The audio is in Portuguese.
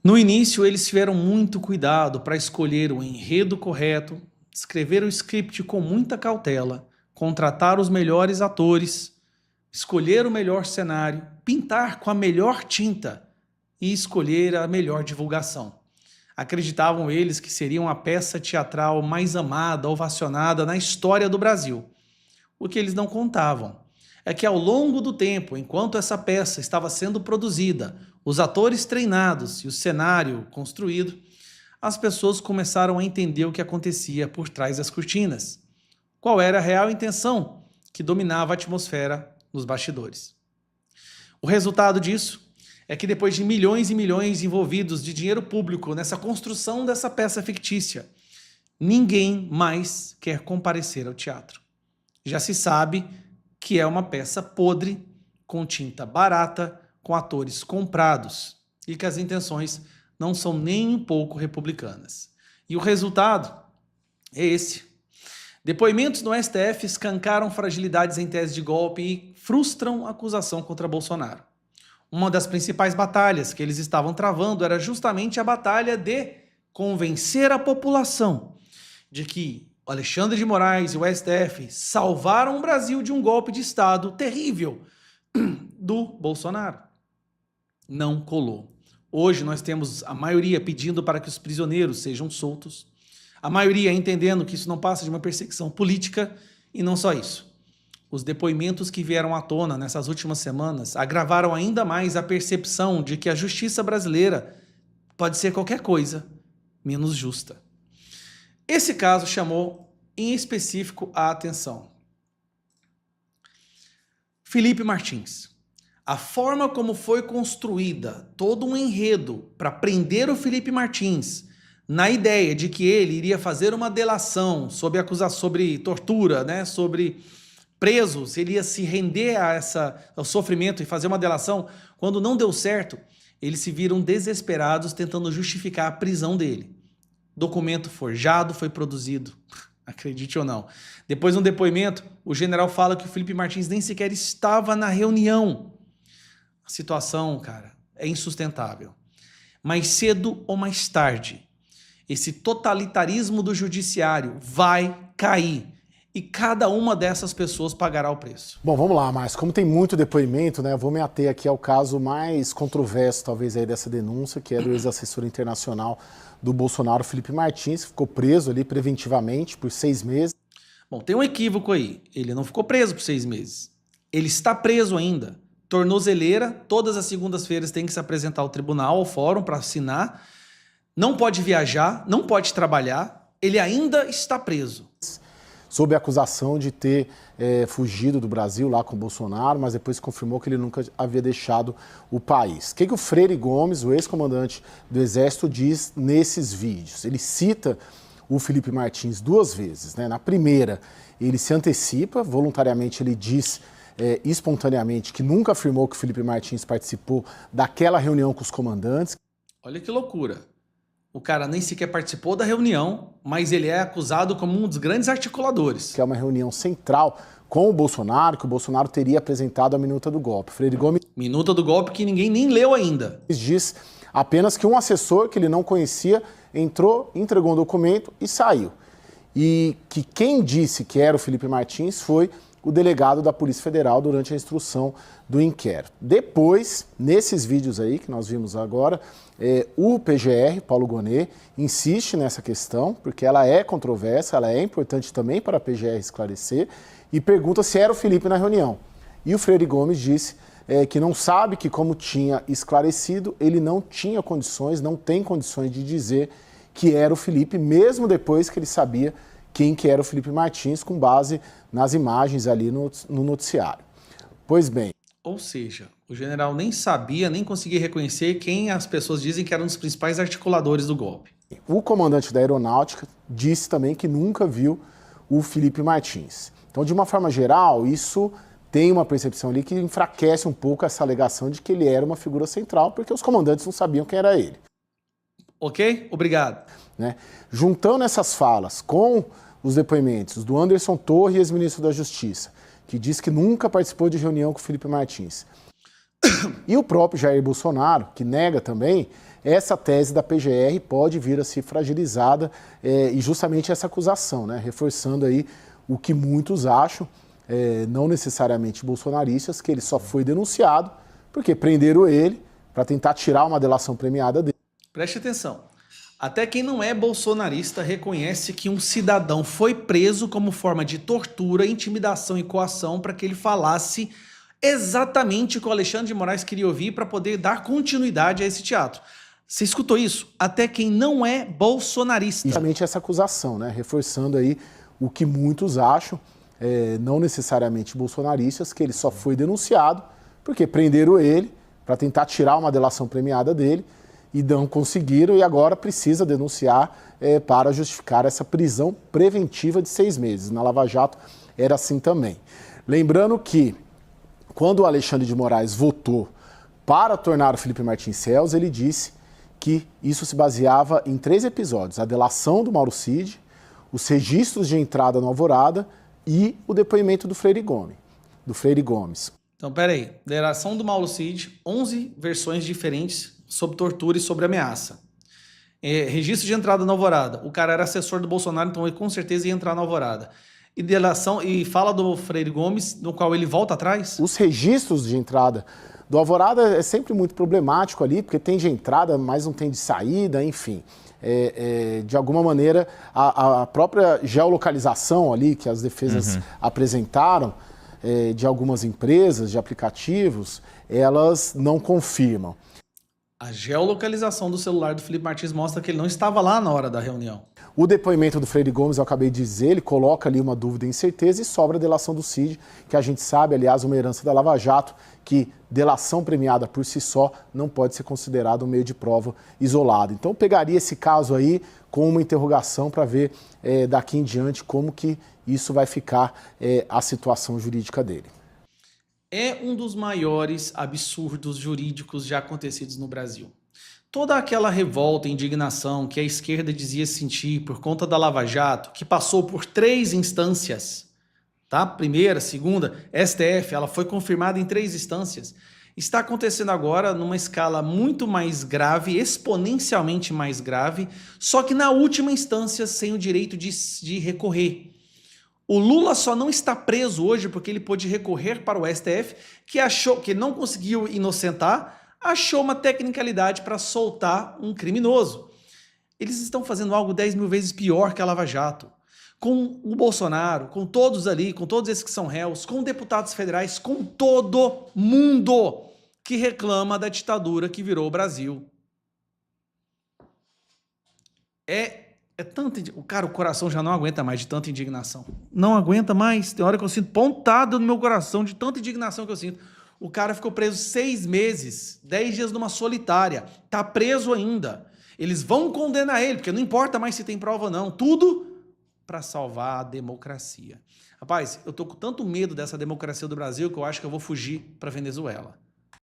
No início, eles tiveram muito cuidado para escolher o enredo correto, escrever o script com muita cautela, contratar os melhores atores, escolher o melhor cenário, pintar com a melhor tinta e escolher a melhor divulgação. Acreditavam eles que seria a peça teatral mais amada, ovacionada na história do Brasil. O que eles não contavam é que ao longo do tempo, enquanto essa peça estava sendo produzida, os atores treinados e o cenário construído, as pessoas começaram a entender o que acontecia por trás das cortinas. Qual era a real intenção que dominava a atmosfera nos bastidores. O resultado disso é que depois de milhões e milhões envolvidos de dinheiro público nessa construção dessa peça fictícia, ninguém mais quer comparecer ao teatro. Já se sabe que é uma peça podre, com tinta barata, com atores comprados e que as intenções não são nem um pouco republicanas. E o resultado é esse. Depoimentos no STF escancaram fragilidades em tese de golpe e frustram a acusação contra Bolsonaro. Uma das principais batalhas que eles estavam travando era justamente a batalha de convencer a população de que o Alexandre de Moraes e o STF salvaram o Brasil de um golpe de Estado terrível do Bolsonaro. Não colou. Hoje nós temos a maioria pedindo para que os prisioneiros sejam soltos, a maioria entendendo que isso não passa de uma perseguição política e não só isso. Os depoimentos que vieram à tona nessas últimas semanas agravaram ainda mais a percepção de que a justiça brasileira pode ser qualquer coisa menos justa. Esse caso chamou em específico a atenção. Felipe Martins. A forma como foi construída todo um enredo para prender o Felipe Martins, na ideia de que ele iria fazer uma delação sobre tortura, né, sobre presos, ele ia se render ao sofrimento e fazer uma delação, quando não deu certo, eles se viram desesperados tentando justificar a prisão dele. Documento forjado foi produzido, acredite ou não. Depois de um depoimento, o general fala que o Felipe Martins nem sequer estava na reunião. A situação, cara, é insustentável. Mais cedo ou mais tarde, esse totalitarismo do judiciário vai cair e cada uma dessas pessoas pagará o preço. Bom, vamos lá, Márcio. Como tem muito depoimento, né, eu vou me ater aqui ao caso mais controverso, talvez, aí dessa denúncia, que é do ex-assessor internacional do Bolsonaro, Felipe Martins, que ficou preso ali preventivamente por 6 meses. Bom, tem um equívoco aí. Ele não ficou preso por 6 meses. Ele está preso ainda. Tornozeleira, todas as segundas-feiras tem que se apresentar ao tribunal, ao fórum, para assinar. Não pode viajar, não pode trabalhar. Ele ainda está preso. Sob a acusação de ter fugido do Brasil lá com o Bolsonaro, mas depois confirmou que ele nunca havia deixado o país. O que o Freire Gomes, o ex-comandante do Exército, diz nesses vídeos? Ele cita o Felipe Martins 2 vezes, né? Na primeira, ele se antecipa, voluntariamente ele diz espontaneamente que nunca afirmou que o Felipe Martins participou daquela reunião com os comandantes. Olha que loucura. O cara nem sequer participou da reunião, mas ele é acusado como um dos grandes articuladores. Que é uma reunião central com o Bolsonaro, que o Bolsonaro teria apresentado a minuta do golpe. Freire Gomes... Minuta do golpe que ninguém nem leu ainda. Diz apenas que um assessor que ele não conhecia entrou, entregou um documento e saiu. E que quem disse que era o Felipe Martins foi o delegado da Polícia Federal durante a instrução do inquérito. Depois, nesses vídeos aí que nós vimos agora, o PGR, Paulo Gonet, insiste nessa questão, porque ela é controversa, ela é importante também para a PGR esclarecer, e pergunta se era o Felipe na reunião. E o Freire Gomes disse que não sabe que, como tinha esclarecido, ele não tinha condições, não tem condições de dizer que era o Felipe, mesmo depois que ele sabia quem que era o Felipe Martins, com base nas imagens ali no noticiário. Pois bem. Ou seja, o general nem sabia, nem conseguia reconhecer quem as pessoas dizem que eram os principais articuladores do golpe. O comandante da aeronáutica disse também que nunca viu o Felipe Martins. Então, de uma forma geral, isso tem uma percepção ali que enfraquece um pouco essa alegação de que ele era uma figura central, porque os comandantes não sabiam quem era ele. Ok? Obrigado. Né? Juntando essas falas com os depoimentos do Anderson Torres, ex-ministro da Justiça, que diz que nunca participou de reunião com o Felipe Martins. E o próprio Jair Bolsonaro, que nega também, essa tese da PGR pode vir a ser fragilizada e justamente essa acusação, né? Reforçando aí o que muitos acham, não necessariamente bolsonaristas, que ele só foi denunciado porque prenderam ele para tentar tirar uma delação premiada dele. Preste atenção. Até quem não é bolsonarista reconhece que um cidadão foi preso como forma de tortura, intimidação e coação para que ele falasse exatamente o que o Alexandre de Moraes queria ouvir para poder dar continuidade a esse teatro. Você escutou isso? Até quem não é bolsonarista. Justamente essa acusação, né? Reforçando aí o que muitos acham, não necessariamente bolsonaristas, que ele só foi denunciado porque prenderam ele para tentar tirar uma delação premiada dele e não conseguiram, e agora precisa denunciar para justificar essa prisão preventiva de 6 meses. Na Lava Jato era assim também. Lembrando que, quando o Alexandre de Moraes votou para tornar o Felipe Martins réus, ele disse que isso se baseava em 3 episódios: a delação do Mauro Cid, os registros de entrada no Alvorada e o depoimento do Freire Gomes. Então, peraí. Delação do Mauro Cid, 11 versões diferentes sobre tortura e sobre ameaça. Registro de entrada na Alvorada. O cara era assessor do Bolsonaro, então ele com certeza ia entrar na Alvorada. E delação, e fala do Freire Gomes, no qual ele volta atrás? Os registros de entrada do Alvorada é sempre muito problemático ali, porque tem de entrada, mas não tem de saída, enfim. De alguma maneira, a própria geolocalização ali que as defesas apresentaram, de algumas empresas, de aplicativos, elas não confirmam. A geolocalização do celular do Felipe Martins mostra que ele não estava lá na hora da reunião. O depoimento do Freire Gomes, eu acabei de dizer, ele coloca ali uma dúvida e incerteza e sobra a delação do Cid, que a gente sabe, aliás, uma herança da Lava Jato, que delação premiada por si só não pode ser considerada um meio de prova isolado. Então, eu pegaria esse caso aí com uma interrogação para ver daqui em diante como que isso vai ficar a situação jurídica dele. É um dos maiores absurdos jurídicos já acontecidos no Brasil. Toda aquela revolta e indignação que a esquerda dizia sentir por conta da Lava Jato, que passou por 3 instâncias, tá? Primeira, segunda, STF, ela foi confirmada em 3 instâncias, está acontecendo agora numa escala muito mais grave, exponencialmente mais grave, só que na última instância sem o direito de recorrer. O Lula só não está preso hoje porque ele pôde recorrer para o STF, que achou que não conseguiu inocentar, achou uma tecnicalidade para soltar um criminoso. Eles estão fazendo algo 10 mil vezes pior que a Lava Jato. Com o Bolsonaro, com todos ali, com todos esses que são réus, com deputados federais, com todo mundo que reclama da ditadura que virou o Brasil. Cara, o coração já não aguenta mais de tanta indignação. Não aguenta mais. Tem hora que eu sinto pontada no meu coração de tanta indignação que eu sinto. O cara ficou preso 6 meses, 10 dias numa solitária. Tá preso ainda. Eles vão condenar ele, porque não importa mais se tem prova ou não. Tudo para salvar a democracia. Rapaz, eu tô com tanto medo dessa democracia do Brasil que eu acho que eu vou fugir para Venezuela.